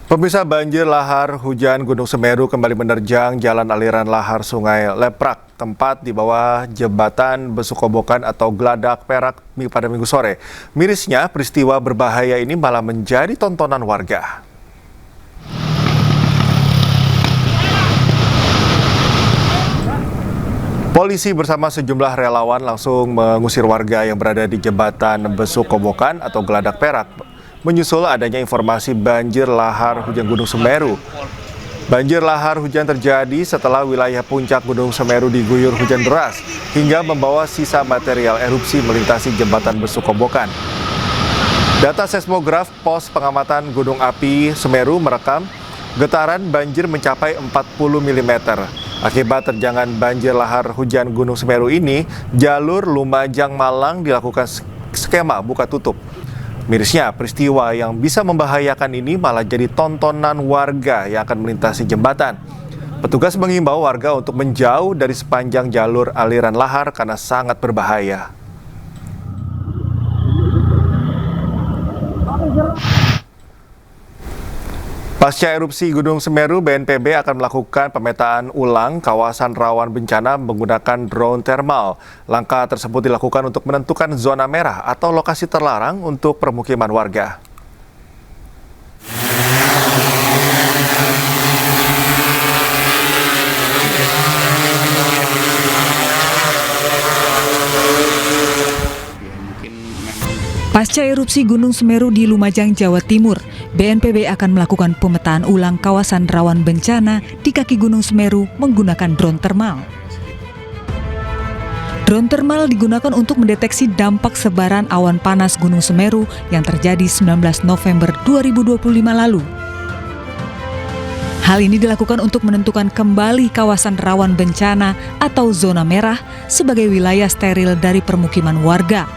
Pemirsa, banjir lahar hujan Gunung Semeru kembali menerjang jalan aliran lahar Sungai Leprak, tempat di bawah jembatan Besukobokan atau Geladak Perak pada Minggu sore. Mirisnya, peristiwa berbahaya ini malah menjadi tontonan warga. Polisi bersama sejumlah relawan langsung mengusir warga yang berada di jembatan Besukobokan atau Geladak Perak, menyusul adanya informasi banjir lahar hujan Gunung Semeru. Banjir lahar hujan terjadi setelah wilayah puncak Gunung Semeru diguyur hujan deras hingga membawa sisa material erupsi melintasi jembatan Besukobokan. Data seismograf Pos Pengamatan Gunung Api Semeru merekam getaran banjir mencapai 40 mm. Akibat terjangan banjir lahar hujan Gunung Semeru ini, jalur Lumajang Malang dilakukan skema buka tutup. Mirisnya, peristiwa yang bisa membahayakan ini malah jadi tontonan warga yang akan melintasi jembatan. Petugas mengimbau warga untuk menjauh dari sepanjang jalur aliran lahar karena sangat berbahaya. Pasca erupsi Gunung Semeru, BNPB akan melakukan pemetaan ulang kawasan rawan bencana menggunakan drone thermal. Langkah tersebut dilakukan untuk menentukan zona merah atau lokasi terlarang untuk permukiman warga. Pasca erupsi Gunung Semeru di Lumajang, Jawa Timur, BNPB akan melakukan pemetaan ulang kawasan rawan bencana di kaki Gunung Semeru menggunakan drone thermal. Drone thermal digunakan untuk mendeteksi dampak sebaran awan panas Gunung Semeru yang terjadi 19 November 2025 lalu. Hal ini dilakukan untuk menentukan kembali kawasan rawan bencana atau zona merah sebagai wilayah steril dari permukiman warga,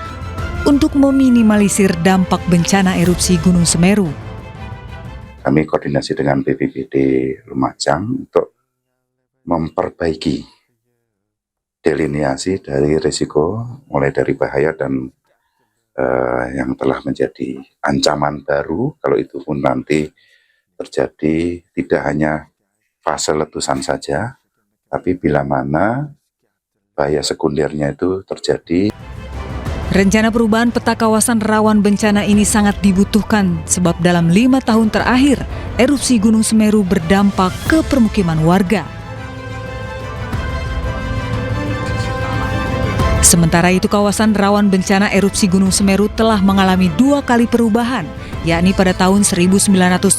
untuk meminimalisir dampak bencana erupsi Gunung Semeru. Kami koordinasi dengan BPBD Lumajang untuk memperbaiki delineasi dari risiko, mulai dari bahaya dan yang telah menjadi ancaman baru. Kalau itu pun nanti terjadi tidak hanya fase letusan saja, tapi bila mana bahaya sekundernya itu terjadi. Rencana perubahan peta kawasan rawan bencana ini sangat dibutuhkan sebab dalam 5 tahun terakhir, erupsi Gunung Semeru berdampak ke permukiman warga. Sementara itu, kawasan rawan bencana erupsi Gunung Semeru telah mengalami 2 kali perubahan, yakni pada tahun 1996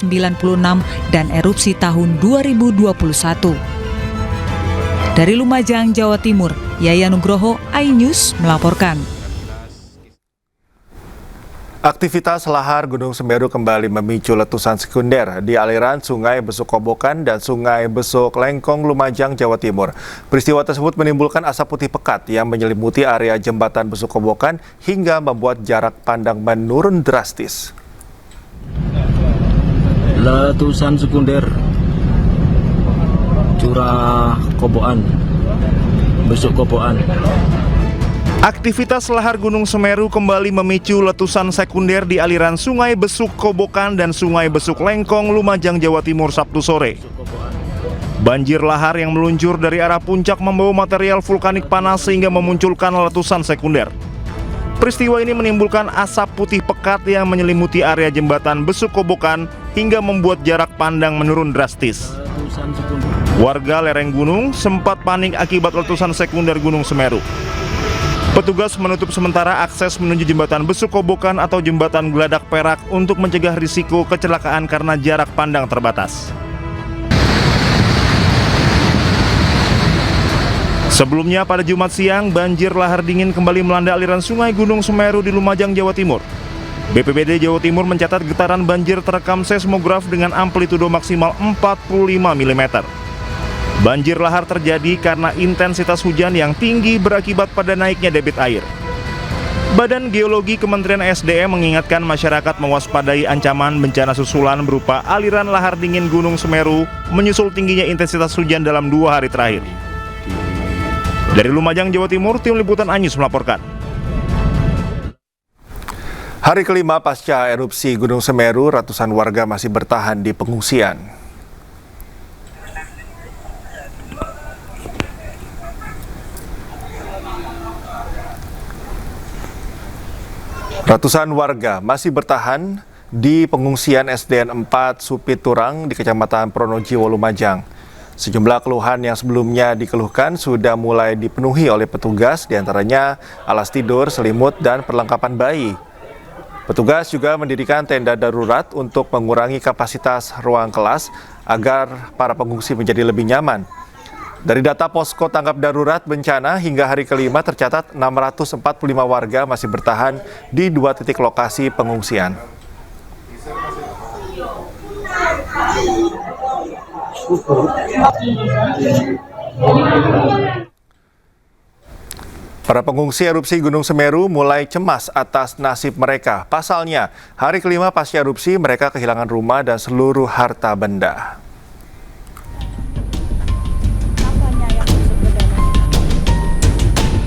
dan erupsi tahun 2021. Dari Lumajang, Jawa Timur, Yayan Nugroho, iNews melaporkan. Aktivitas lahar Gunung Semeru kembali memicu letusan sekunder di aliran Sungai Besukobokan dan Sungai Besuk Lengkong, Lumajang, Jawa Timur. Peristiwa tersebut menimbulkan asap putih pekat yang menyelimuti area jembatan Besukobokan hingga membuat jarak pandang menurun drastis. Letusan sekunder Curah Koboan, Besuk Koboan. Aktivitas lahar Gunung Semeru kembali memicu letusan sekunder di aliran Sungai Besuk Kobokan dan Sungai Besuk Lengkong, Lumajang, Jawa Timur, Sabtu sore. Banjir lahar yang meluncur dari arah puncak membawa material vulkanik panas sehingga memunculkan letusan sekunder. Peristiwa ini menimbulkan asap putih pekat yang menyelimuti area jembatan Besuk Kobokan hingga membuat jarak pandang menurun drastis. Warga lereng gunung sempat panik akibat letusan sekunder Gunung Semeru. Petugas menutup sementara akses menuju jembatan Besukobokan atau jembatan Geladak Perak untuk mencegah risiko kecelakaan karena jarak pandang terbatas. Sebelumnya pada Jumat siang, banjir lahar dingin kembali melanda aliran Sungai Gunung Semeru di Lumajang, Jawa Timur. BPBD Jawa Timur mencatat getaran banjir terekam seismograf dengan amplitudo maksimal 45 mm. Banjir lahar terjadi karena intensitas hujan yang tinggi berakibat pada naiknya debit air. Badan Geologi Kementerian SDM mengingatkan masyarakat mewaspadai ancaman bencana susulan berupa aliran lahar dingin Gunung Semeru menyusul tingginya intensitas hujan dalam 2 hari terakhir. Dari Lumajang, Jawa Timur, tim liputan iNews melaporkan. Hari kelima pasca erupsi Gunung Semeru, ratusan warga masih bertahan di pengungsian. Ratusan warga masih bertahan di pengungsian SDN 4 Supiturang di Kecamatan Pronojiwo, Lumajang. Sejumlah keluhan yang sebelumnya dikeluhkan sudah mulai dipenuhi oleh petugas, diantaranya alas tidur, selimut, dan perlengkapan bayi. Petugas juga mendirikan tenda darurat untuk mengurangi kapasitas ruang kelas agar para pengungsi menjadi lebih nyaman. Dari data posko tanggap darurat bencana hingga hari kelima tercatat 645 warga masih bertahan di 2 titik lokasi pengungsian. Para pengungsi erupsi Gunung Semeru mulai cemas atas nasib mereka. Pasalnya, hari kelima pasca erupsi mereka kehilangan rumah dan seluruh harta benda.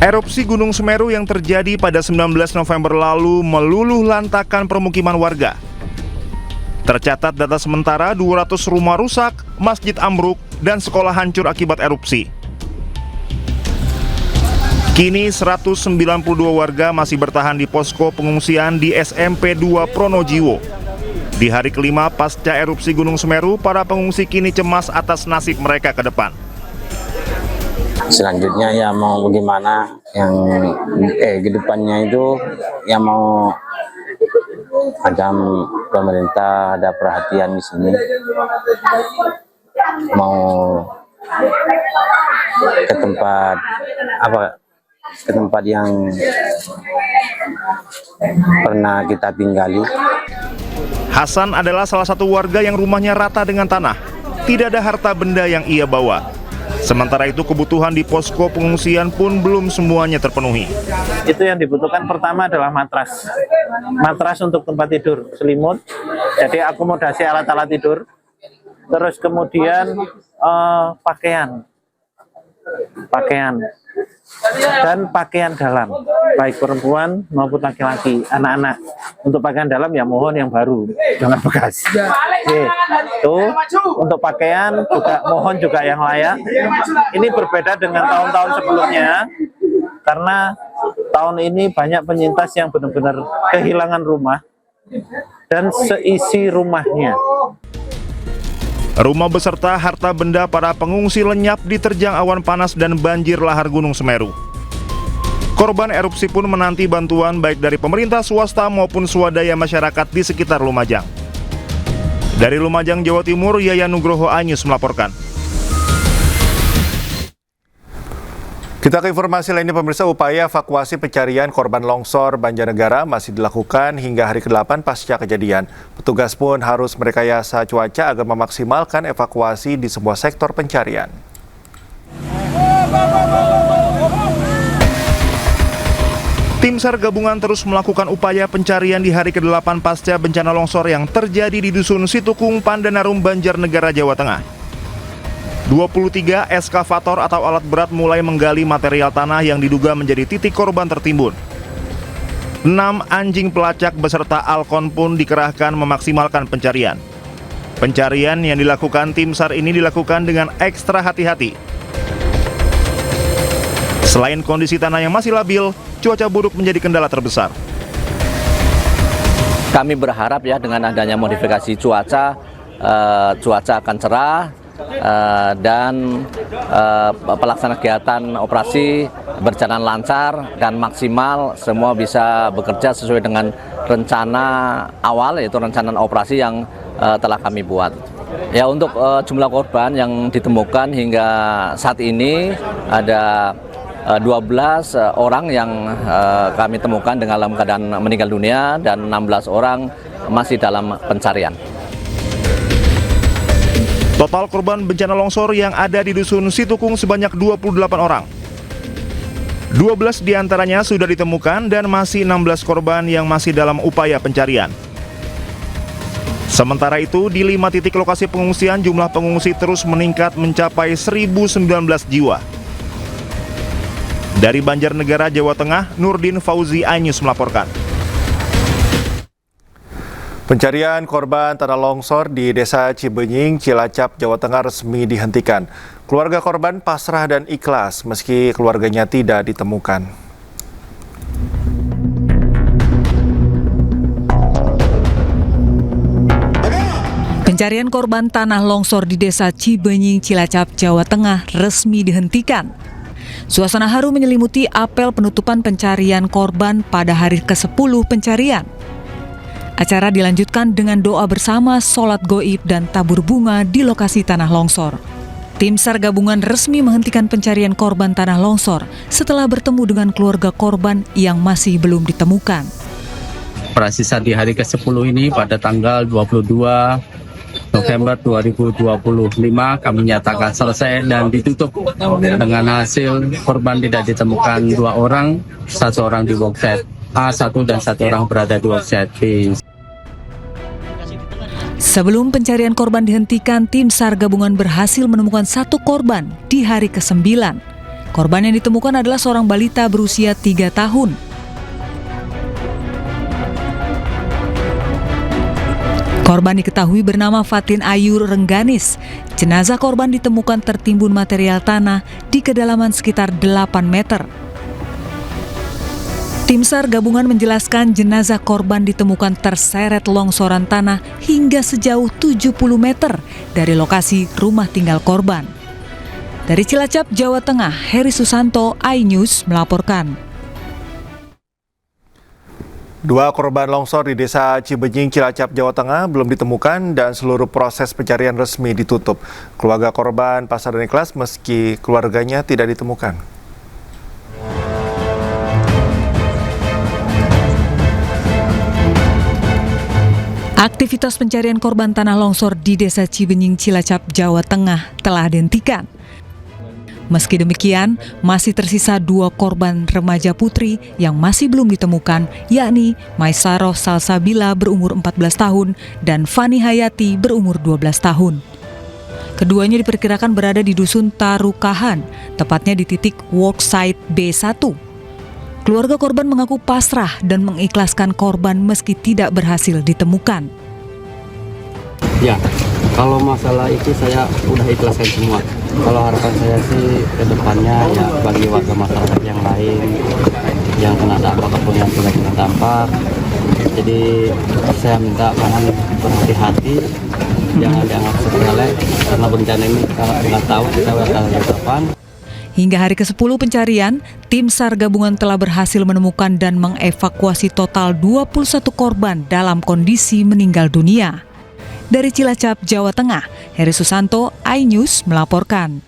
Erupsi Gunung Semeru yang terjadi pada 19 November lalu meluluh lantakan permukiman warga. Tercatat data sementara 200 rumah rusak, masjid ambruk, dan sekolah hancur akibat erupsi. Kini 192 warga masih bertahan di posko pengungsian di SMP 2 Pronojiwo. Di hari kelima pasca erupsi Gunung Semeru, para pengungsi kini cemas atas nasib mereka ke depan. Selanjutnya ya mau bagaimana yang ke depannya itu yang mau ada pemerintah ada perhatian di sini, mau ke tempat yang pernah kita tinggali. Hasan adalah salah satu warga yang rumahnya rata dengan tanah. Tidak ada harta benda yang ia bawa. Sementara itu kebutuhan di posko pengungsian pun belum semuanya terpenuhi. Itu yang dibutuhkan pertama adalah matras. Matras untuk tempat tidur, selimut, jadi akomodasi alat-alat tidur. Terus kemudian pakaian dan pakaian dalam, baik perempuan maupun laki-laki, anak-anak. Untuk pakaian dalam ya mohon yang baru, jangan bekas. Oke, itu untuk pakaian juga mohon juga yang layak. Ini berbeda dengan tahun-tahun sebelumnya, karena tahun ini banyak penyintas yang benar-benar kehilangan rumah dan seisi rumahnya. Rumah beserta harta benda para pengungsi lenyap diterjang awan panas dan banjir lahar Gunung Semeru. Korban erupsi pun menanti bantuan baik dari pemerintah swasta maupun swadaya masyarakat di sekitar Lumajang. Dari Lumajang, Jawa Timur, Yayan Nugroho, iNews melaporkan. Kita ke informasi lainnya, pemirsa. Upaya evakuasi pencarian korban longsor Banjarnegara masih dilakukan hingga hari ke-8 pasca kejadian. Petugas pun harus merekayasa cuaca agar memaksimalkan evakuasi di semua sektor pencarian. Tim SAR gabungan terus melakukan upaya pencarian di hari ke-8 pasca bencana longsor yang terjadi di Dusun Situkung, Pandanarum, Banjarnegara, Jawa Tengah. 23 eskavator atau alat berat mulai menggali material tanah yang diduga menjadi titik korban tertimbun. 6 anjing pelacak beserta Alkon pun dikerahkan memaksimalkan pencarian. Pencarian yang dilakukan tim SAR ini dilakukan dengan ekstra hati-hati. Selain kondisi tanah yang masih labil, cuaca buruk menjadi kendala terbesar. Kami berharap ya dengan adanya modifikasi cuaca akan cerah, dan pelaksanaan kegiatan operasi berjalan lancar dan maksimal, semua bisa bekerja sesuai dengan rencana awal, yaitu rencana operasi yang telah kami buat. Ya, untuk jumlah korban yang ditemukan hingga saat ini ada 12 orang yang kami temukan dalam keadaan meninggal dunia dan 16 orang masih dalam pencarian. Total korban bencana longsor yang ada di Dusun Situkung sebanyak 28 orang. 12 diantaranya sudah ditemukan dan masih 16 korban yang masih dalam upaya pencarian. Sementara itu, di 5 titik lokasi pengungsian jumlah pengungsi terus meningkat mencapai 1.019 jiwa. Dari Banjarnegara, Jawa Tengah, Nurdin Fauzi, iNews melaporkan. Pencarian korban tanah longsor di Desa Cibenying, Cilacap, Jawa Tengah resmi dihentikan. Keluarga korban pasrah dan ikhlas meski keluarganya tidak ditemukan. Pencarian korban tanah longsor di Desa Cibenying, Cilacap, Jawa Tengah resmi dihentikan. Suasana haru menyelimuti apel penutupan pencarian korban pada hari ke-10 pencarian. Acara dilanjutkan dengan doa bersama, sholat goib, dan tabur bunga di lokasi tanah longsor. Tim SAR gabungan resmi menghentikan pencarian korban tanah longsor setelah bertemu dengan keluarga korban yang masih belum ditemukan. Operasi SAR di hari ke-10 ini pada tanggal 22 November 2025 kami nyatakan selesai dan ditutup dengan hasil korban tidak ditemukan 2 orang, 1 orang di workset A1 dan 1 orang berada di workset B. Sebelum pencarian korban dihentikan, tim SAR gabungan berhasil menemukan 1 korban di hari ke-9. Korban yang ditemukan adalah seorang balita berusia 3 tahun. Korban diketahui bernama Fatin Ayu Rengganis. Jenazah korban ditemukan tertimbun material tanah di kedalaman sekitar 8 meter. Tim SAR gabungan menjelaskan jenazah korban ditemukan terseret longsoran tanah hingga sejauh 70 meter dari lokasi rumah tinggal korban. Dari Cilacap, Jawa Tengah, Heri Susanto, iNews melaporkan. 2 korban longsor di Desa Cibenying, Cilacap, Jawa Tengah belum ditemukan dan seluruh proses pencarian resmi ditutup. Keluarga korban pasrah dan ikhlas meski keluarganya tidak ditemukan. Aktivitas pencarian korban tanah longsor di Desa Cibenying, Cilacap, Jawa Tengah telah dihentikan. Meski demikian, masih tersisa 2 korban remaja putri yang masih belum ditemukan, yakni Maisaroh Salsabila berumur 14 tahun dan Fani Hayati berumur 12 tahun. Keduanya diperkirakan berada di Dusun Tarukahan, tepatnya di titik worksite B1. Keluarga korban mengaku pasrah dan mengikhlaskan korban meski tidak berhasil ditemukan. Ya, kalau masalah itu saya udah ikhlaskan semua. Kalau harapan saya sih ke depannya ya bagi warga masyarakat yang lain yang kena dampak ataupun yang tidak kena dampak. Jadi saya minta mohon berhati-hati, jangan dianggap sepele karena bencana ini kita nggak tahu kita bakal kapan. Hingga hari ke-10 pencarian, tim SAR gabungan telah berhasil menemukan dan mengevakuasi total 21 korban dalam kondisi meninggal dunia. Dari Cilacap, Jawa Tengah, Heri Susanto, iNews melaporkan.